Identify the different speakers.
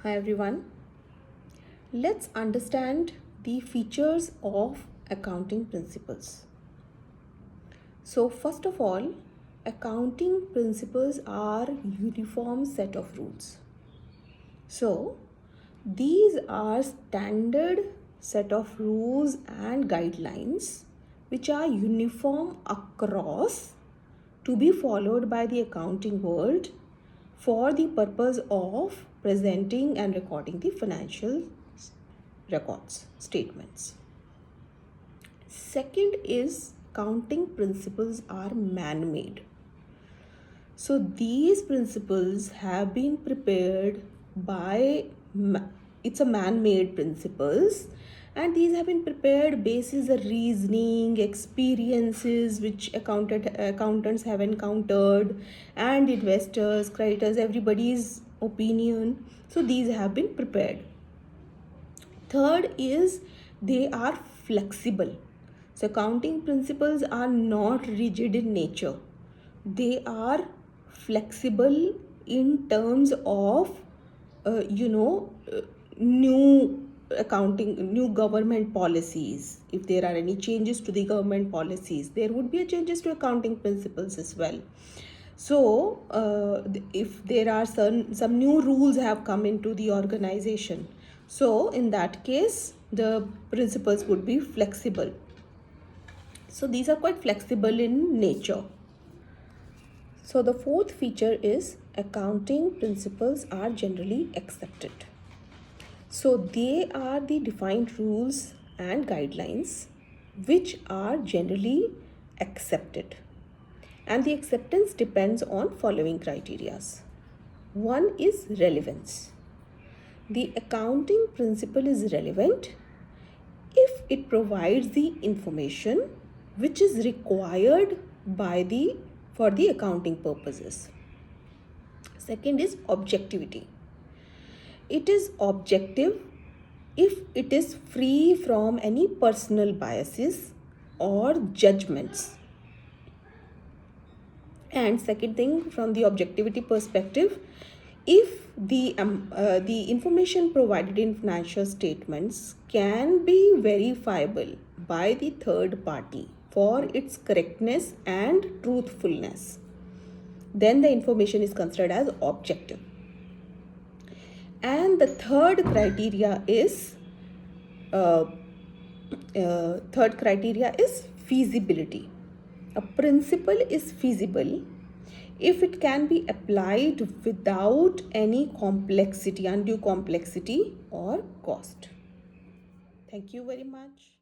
Speaker 1: Hi everyone. Let's understand the features of accounting principles. So first of all, accounting principles are uniform set of rules. So these are standard set of rules and guidelines which are uniform across to be followed by the accounting world for the purpose of presenting and recording the financial records, statements. Second is accounting principles are man-made. So these principles have been prepared by, it's a man-made principles, and these have been prepared basis the reasoning, experiences which accountants have encountered, and investors, creditors, everybody's opinion. So these have been prepared. Third is they are flexible. So accounting principles are not rigid in nature. They are flexible in terms of new government policies. If there are any changes to the government policies, there would be a changes to accounting principles as well. So if there are some new rules have come into the organization, so in that case the principles would be flexible. So these are quite flexible in nature. So the fourth feature is accounting principles are generally accepted. So they are the defined rules and guidelines which are generally accepted. And the acceptance depends on following criteria. One is relevance. The accounting principle is relevant if it provides the information which is required for the accounting purposes. Second is objectivity. It is objective if it is free from any personal biases or judgments. And second thing, from the objectivity perspective, if the information provided in financial statements can be verifiable by the third party for its correctness and truthfulness, then the information is considered as objective. And the third criteria is feasibility. A principle is feasible if it can be applied without any complexity, undue complexity or cost. Thank you very much.